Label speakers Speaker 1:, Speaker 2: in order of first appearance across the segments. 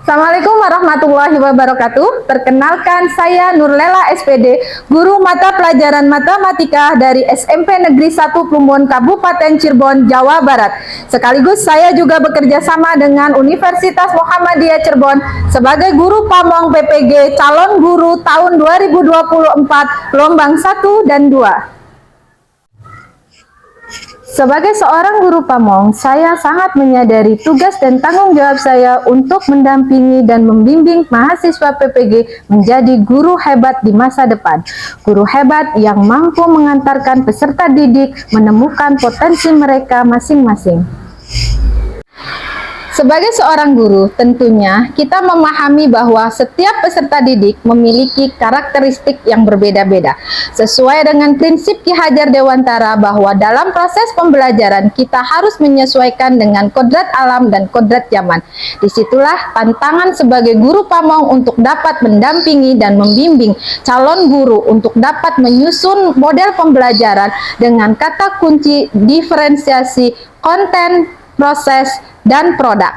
Speaker 1: Assalamualaikum warahmatullahi wabarakatuh. Perkenalkan, saya Nurlela SPD, guru mata pelajaran matematika dari SMP Negeri 1 Plumbon, Kabupaten Cirebon, Jawa Barat. Sekaligus saya juga bekerja sama dengan Universitas Muhammadiyah Cirebon sebagai guru pamong PPG calon guru tahun 2024 gelombang 1 dan 2. Sebagai seorang guru pamong, saya sangat menyadari tugas dan tanggung jawab saya untuk mendampingi dan membimbing mahasiswa PPG menjadi guru hebat di masa depan. Guru hebat yang mampu mengantarkan peserta didik menemukan potensi mereka masing-masing. Sebagai seorang guru, tentunya kita memahami bahwa setiap peserta didik memiliki karakteristik yang berbeda-beda. Sesuai dengan prinsip Ki Hajar Dewantara bahwa dalam proses pembelajaran kita harus menyesuaikan dengan kodrat alam dan kodrat zaman. Disitulah tantangan sebagai guru pamong untuk dapat mendampingi dan membimbing calon guru untuk dapat menyusun model pembelajaran dengan kata kunci diferensiasi konten, proses, dan produk.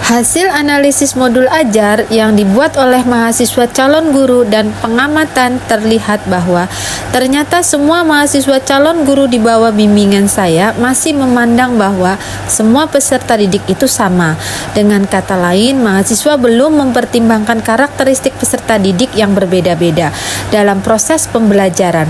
Speaker 2: Hasil analisis modul ajar yang dibuat oleh mahasiswa calon guru dan pengamatan terlihat bahwa ternyata semua mahasiswa calon guru di bawah bimbingan saya masih memandang bahwa semua peserta didik itu sama. Dengan kata lain, mahasiswa belum mempertimbangkan karakteristik peserta didik yang berbeda-beda dalam proses pembelajaran.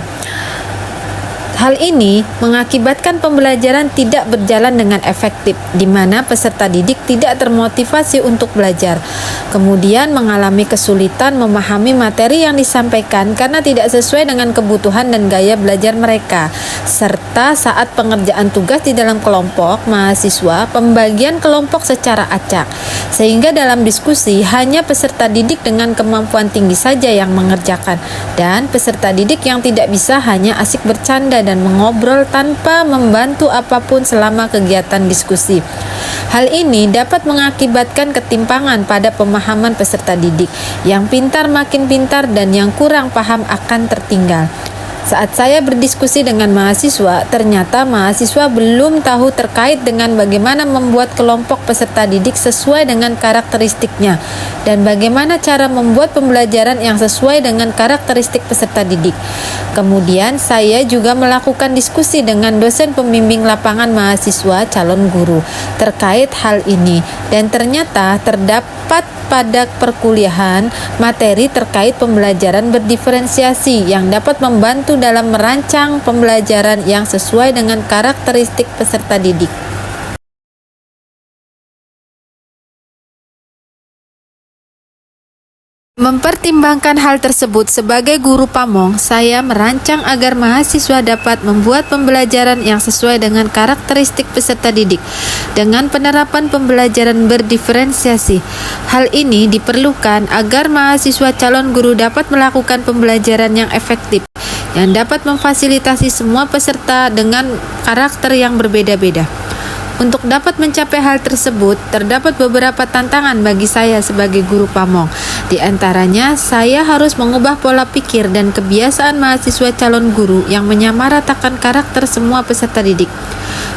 Speaker 2: Hal ini mengakibatkan pembelajaran tidak berjalan dengan efektif, di mana peserta didik tidak termotivasi untuk belajar. Kemudian mengalami kesulitan memahami materi yang disampaikan karena tidak sesuai dengan kebutuhan dan gaya belajar mereka. Serta saat pengerjaan tugas di dalam kelompok mahasiswa, pembagian kelompok secara acak. Sehingga dalam diskusi hanya peserta didik dengan kemampuan tinggi saja yang mengerjakan, dan peserta didik yang tidak bisa hanya asik bercanda dan mengobrol tanpa membantu apapun selama kegiatan diskusi. Hal ini dapat mengakibatkan ketimpangan pada pemahaman peserta didik. Yang pintar makin pintar dan yang kurang paham akan tertinggal. Saat saya berdiskusi dengan mahasiswa, ternyata mahasiswa belum tahu terkait dengan bagaimana membuat kelompok peserta didik sesuai dengan karakteristiknya dan bagaimana cara membuat pembelajaran yang sesuai dengan karakteristik peserta didik. Kemudian saya juga melakukan diskusi dengan dosen pembimbing lapangan mahasiswa calon guru terkait hal ini, dan ternyata terdapat pada perkuliahan materi terkait pembelajaran berdiferensiasi yang dapat membantu dalam merancang pembelajaran yang sesuai dengan karakteristik peserta didik. Mempertimbangkan hal tersebut sebagai guru pamong, saya merancang agar mahasiswa dapat membuat pembelajaran yang sesuai dengan karakteristik peserta didik dengan penerapan pembelajaran berdiferensiasi. Hal ini diperlukan agar mahasiswa calon guru dapat melakukan pembelajaran yang efektif yang dapat memfasilitasi semua peserta dengan karakter yang berbeda-beda. Untuk dapat mencapai hal tersebut, terdapat beberapa tantangan bagi saya sebagai guru pamong. Di antaranya, saya harus mengubah pola pikir dan kebiasaan mahasiswa calon guru yang menyamaratakan karakter semua peserta didik.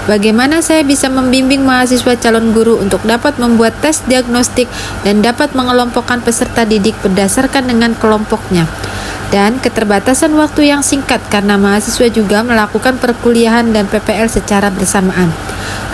Speaker 2: Bagaimana saya bisa membimbing mahasiswa calon guru untuk dapat membuat tes diagnostik dan dapat mengelompokkan peserta didik berdasarkan dengan kelompoknya. Dan keterbatasan waktu yang singkat karena mahasiswa juga melakukan perkuliahan dan PPL secara bersamaan.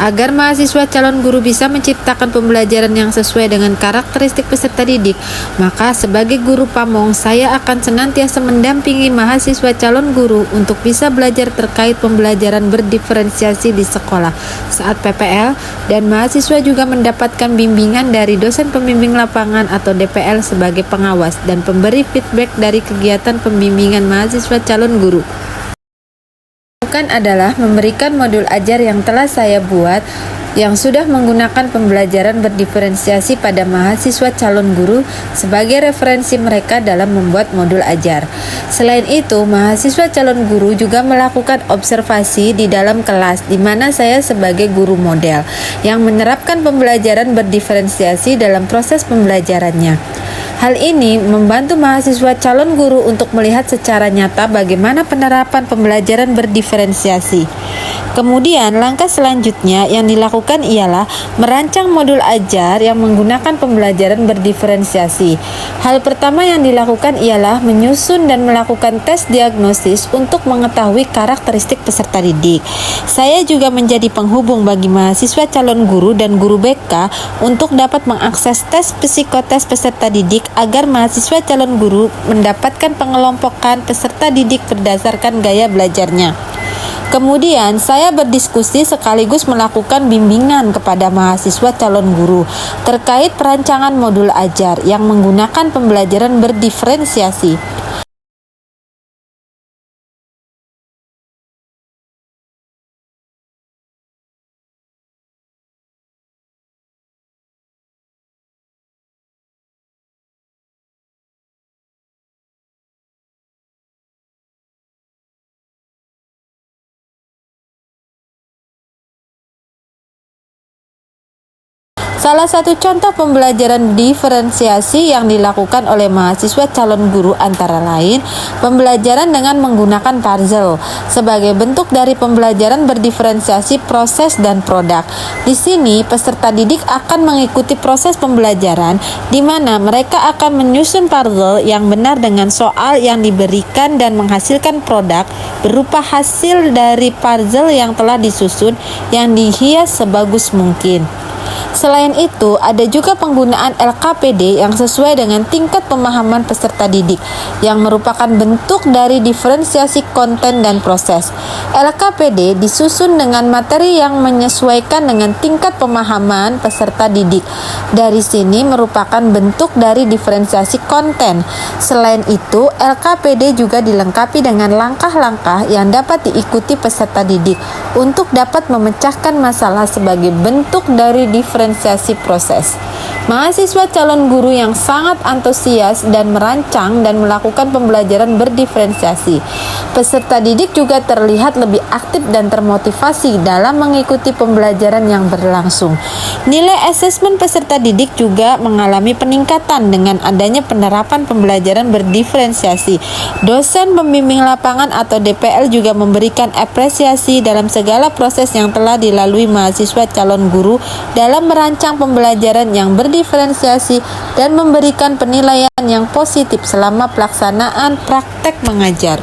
Speaker 2: Agar mahasiswa calon guru bisa menciptakan pembelajaran yang sesuai dengan karakteristik peserta didik, maka sebagai guru pamong saya akan senantiasa mendampingi mahasiswa calon guru untuk bisa belajar terkait pembelajaran berdiferensiasi di sekolah saat PPL, dan mahasiswa juga mendapatkan bimbingan dari dosen pembimbing lapangan atau DPL sebagai pengawas dan pemberi feedback dari kegiatan pembimbingan mahasiswa calon guru. Adalah memberikan modul ajar yang telah saya buat yang sudah menggunakan pembelajaran berdiferensiasi pada mahasiswa calon guru sebagai referensi mereka dalam membuat modul ajar. Selain itu, mahasiswa calon guru juga melakukan observasi di dalam kelas di mana saya sebagai guru model yang menerapkan pembelajaran berdiferensiasi dalam proses pembelajarannya. Hal ini membantu mahasiswa calon guru untuk melihat secara nyata bagaimana penerapan pembelajaran berdiferensiasi. Kemudian, langkah selanjutnya yang dilakukan ialah merancang modul ajar yang menggunakan pembelajaran berdiferensiasi. Hal pertama yang dilakukan ialah menyusun dan melakukan tes diagnosis untuk mengetahui karakteristik peserta didik. Saya juga menjadi penghubung bagi mahasiswa calon guru dan guru BK untuk dapat mengakses tes psikotes peserta didik agar mahasiswa calon guru mendapatkan pengelompokan peserta didik berdasarkan gaya belajarnya. Kemudian, saya berdiskusi sekaligus melakukan bimbingan kepada mahasiswa calon guru terkait perancangan modul ajar yang menggunakan pembelajaran berdiferensiasi. Salah satu contoh pembelajaran diferensiasi yang dilakukan oleh mahasiswa calon guru antara lain pembelajaran dengan menggunakan puzzle sebagai bentuk dari pembelajaran berdiferensiasi proses dan produk. Di sini peserta didik akan mengikuti proses pembelajaran di mana mereka akan menyusun puzzle yang benar dengan soal yang diberikan dan menghasilkan produk berupa hasil dari puzzle yang telah disusun yang dihias sebagus mungkin. Selain itu, ada juga penggunaan LKPD yang sesuai dengan tingkat pemahaman peserta didik, yang merupakan bentuk dari diferensiasi konten dan proses. LKPD disusun dengan materi yang menyesuaikan dengan tingkat pemahaman peserta didik. Dari sini merupakan bentuk dari diferensiasi konten. Selain itu, LKPD juga dilengkapi dengan langkah-langkah yang dapat diikuti peserta didik untuk dapat memecahkan masalah sebagai bentuk dari diferensiasi proses. Mahasiswa calon guru yang sangat antusias dan merancang dan melakukan pembelajaran berdiferensiasi. Peserta didik juga terlihat lebih aktif dan termotivasi dalam mengikuti pembelajaran yang berlangsung. Nilai asesmen peserta didik juga mengalami peningkatan dengan adanya penerapan pembelajaran berdiferensiasi. Dosen pembimbing lapangan atau DPL juga memberikan apresiasi dalam segala proses yang telah dilalui mahasiswa calon guru dalam merancang pembelajaran yang berdiferensiasi dan memberikan penilaian yang positif selama pelaksanaan praktek mengajar.